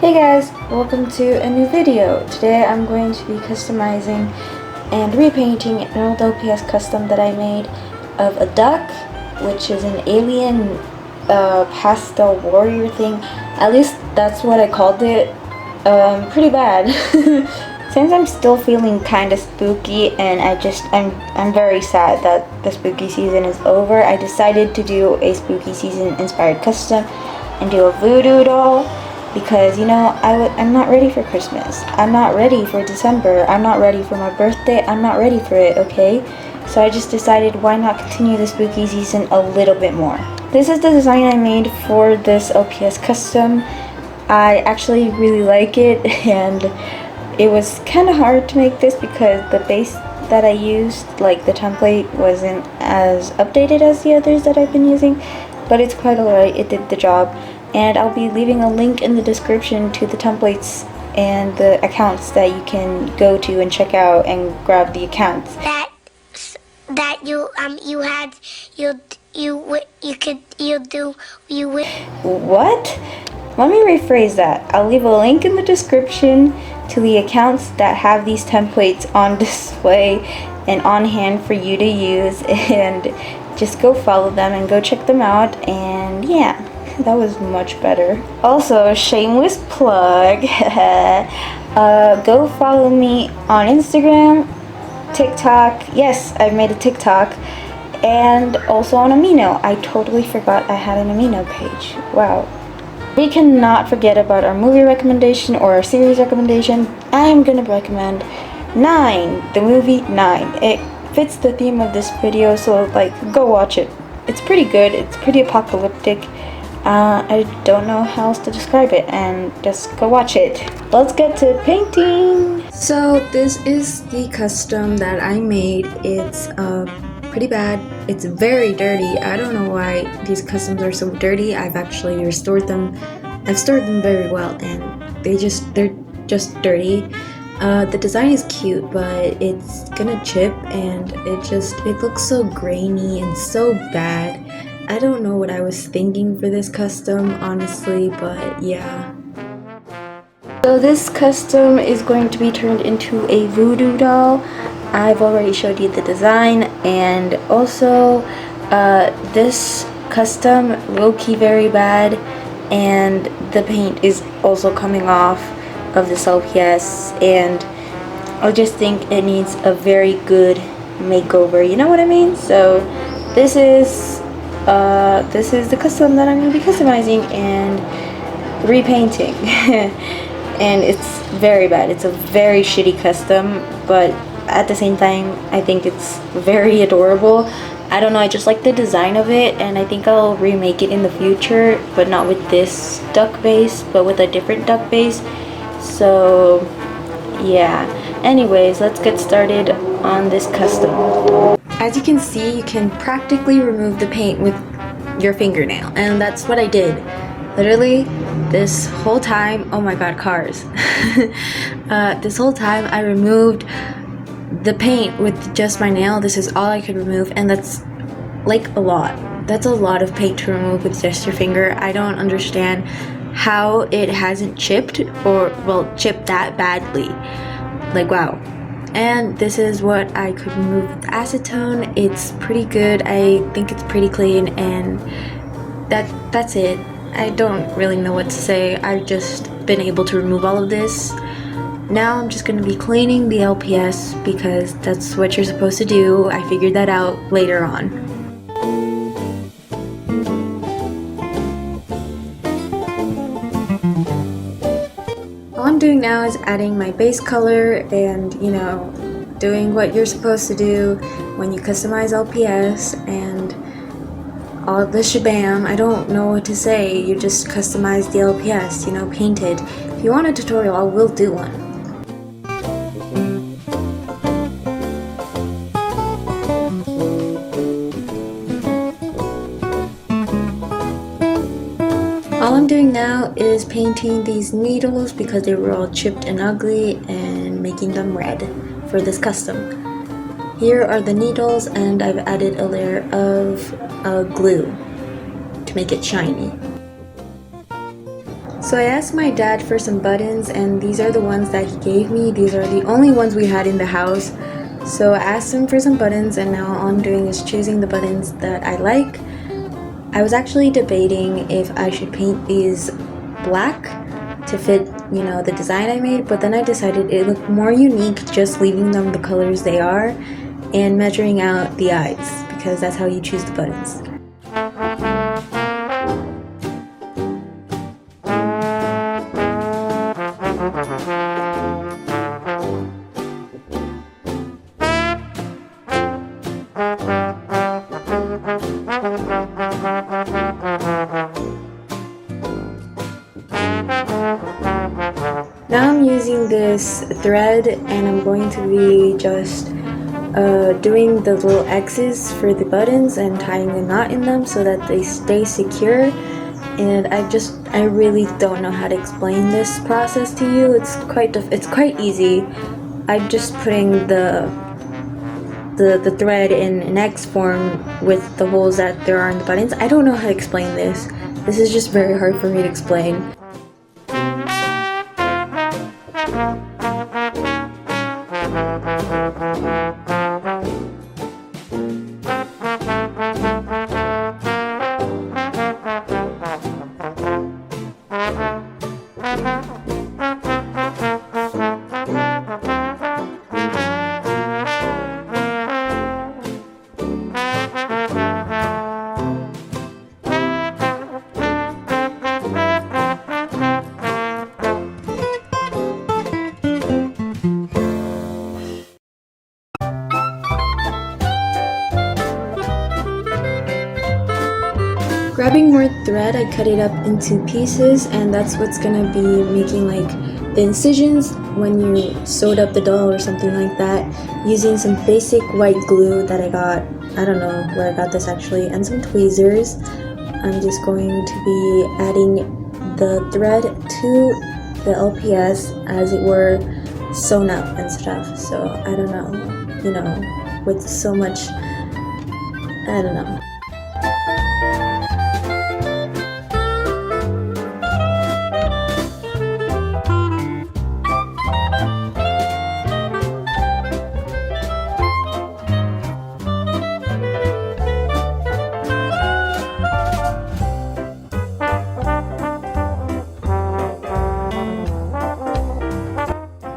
Hey guys, welcome to a new video. Today I'm going to be customizing and repainting an old LPS custom that I made of a duck, which is an alien pastel warrior thing. At least that's what I called it. Pretty bad. Since I'm still feeling kind of spooky and I'm very sad that the spooky season is over, I decided to do a spooky season inspired custom and do a voodoo doll. Because, you know, I'm not ready for Christmas. I'm not ready for December. I'm not ready for my birthday. I'm not ready for it, okay? So I just decided, why not continue the spooky season a little bit more? This is the design I made for this LPS custom. I actually really like it, and it was kind of hard to make this because the base that I used, like the template, wasn't as updated as the others that I've been using. But it's quite alright. It did the job. And I'll be leaving a link in the description to the templates and the accounts that you can go to and check out and grab the accounts. What? Let me rephrase that. I'll leave a link in the description to the accounts that have these templates on display and on hand for you to use, and just go follow them and go check them out. And yeah. That was much better. Also, shameless plug. Go follow me on Instagram, TikTok. Yes, I've made a TikTok. And also on Amino. I totally forgot I had an Amino page. Wow. We cannot forget about our movie recommendation or our series recommendation. I am going to recommend 9. The movie 9. It fits the theme of this video, so like, go watch it. It's pretty good. It's pretty apocalyptic. I don't know how else to describe it, and just go watch it. Let's get to painting! So this is the custom that I made. It's pretty bad. It's very dirty. I don't know why these customs are so dirty. I've actually restored them. I've stored them very well, and they're just dirty. The design is cute, but it's gonna chip, and it looks so grainy and so bad. I don't know what I was thinking for this custom, honestly, but yeah. So this custom is going to be turned into a voodoo doll. I've already showed you the design, and also this custom low-key very bad, and the paint is also coming off of this LPS, and I just think it needs a very good makeover, you know what I mean? So this is the custom that I'm going to be customizing and repainting. And it's very bad. It's a very shitty custom, but at the same time I think it's very adorable. I don't know, I just like the design of it, and I think I'll remake it in the future, but not with this duck base, but with a different duck base. So yeah, anyways, let's get started on this custom. As you can see, you can practically remove the paint with your fingernail, and that's what I did. Literally, this whole time, oh my god, cars. This whole time I removed the paint with just my nail. This is all I could remove, and that's like a lot. That's a lot of paint to remove with just your finger. I don't understand how it hasn't chipped, or, well, chipped that badly. Like, wow. And this is what I could remove with acetone. It's pretty good. I think it's pretty clean, and that's it. I don't really know what to say. I've just been able to remove all of this. Now I'm just going to be cleaning the LPS because that's what you're supposed to do. I figured that out later on. All I'm doing now is adding my base color and, you know, doing what you're supposed to do when you customize LPS and all the shabam. I don't know what to say. You just customize the LPS, you know, paint it. If you want a tutorial, I will do one. All I'm doing now is painting these needles because they were all chipped and ugly, and making them red for this custom. Here are the needles, and I've added a layer of glue to make it shiny. So So I asked my dad for some buttons, and these are the ones that he gave me. These are the only ones we had in the house. So I asked him for some buttons, and now all I'm doing is choosing the buttons that I like. I was actually debating if I should paint these black to fit, you know, the design I made, but then I decided it looked more unique just leaving them the colors they are and measuring out the eyes, because that's how you choose the buttons. Now I'm using this thread and I'm going to be just doing the little X's for the buttons and tying a knot in them so that they stay secure. And I really don't know how to explain this process to you. It's quite easy. I'm just putting the thread in an X form with the holes that there are in the buttons. I don't know how to explain this. This is just very hard for me to explain. Grabbing more thread, I cut it up into pieces, and that's what's gonna be making like the incisions when you sewed up the doll or something like that, using some basic white glue that I got, I don't know where I got this actually, and some tweezers. I'm just going to be adding the thread to the LPS as it were sewn up and stuff. So I don't know, you know, with so much, I don't know.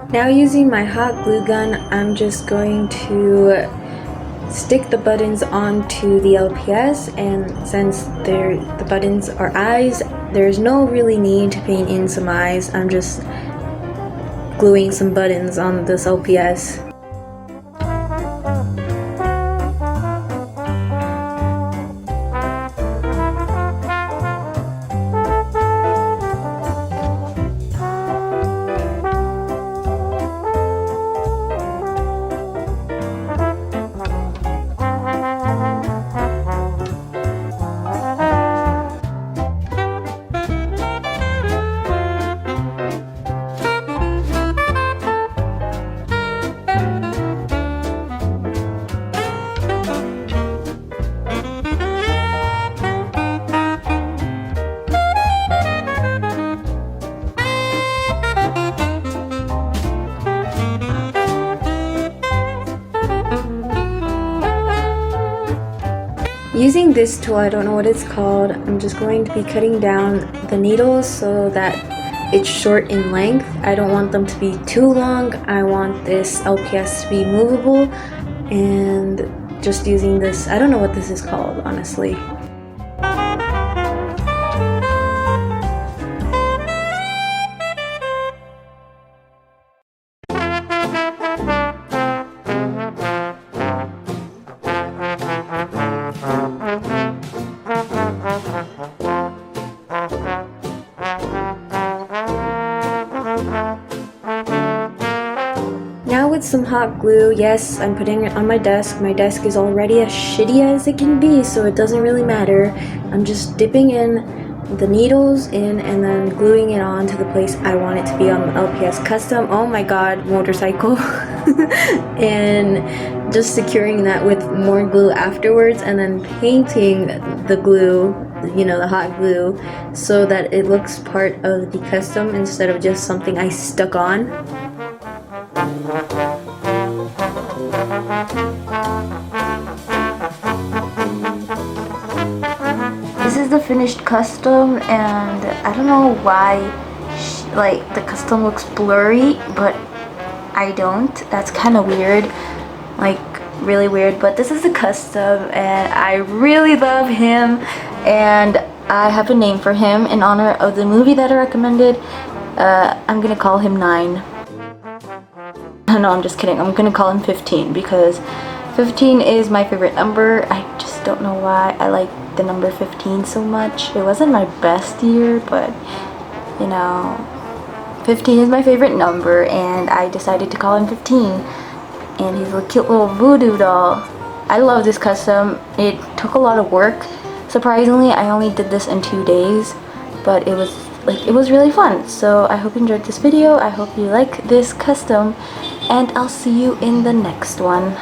Now using my hot glue gun, I'm just going to stick the buttons onto the LPS, and since the buttons are eyes, there's no really need to paint in some eyes. I'm just gluing some buttons on this LPS. Using this tool, I don't know what it's called, I'm just going to be cutting down the needles so that it's short in length. I don't want them to be too long. I want this LPS to be movable, and just using this, I don't know what this is called, honestly. Now with some hot glue, yes, I'm putting it on my desk. My desk is already as shitty as it can be, so it doesn't really matter. I'm just dipping in the needles in and then gluing it on to the place I want it to be on the LPS custom. Oh my god, motorcycle. And just securing that with more glue afterwards, and then painting the glue, you know, the hot glue, so that it looks part of the custom instead of just something I stuck on. This is the finished custom, and I don't know why like the custom looks blurry, but I don't. That's kind of weird, like really weird. But this is the custom, and I really love him, and I have a name for him in honor of the movie that I recommended. I'm gonna call him 9. No, I'm just kidding. I'm gonna call him 15 because 15 is my favorite number. I just don't know why I like the number 15 so much. It wasn't my best year, but you know, 15 is my favorite number, and I decided to call him 15. And he's a cute little voodoo doll. I love this custom. It took a lot of work. Surprisingly, I only did this in 2 days, but it was really fun. So I hope you enjoyed this video. I hope you like this custom, and I'll see you in the next one.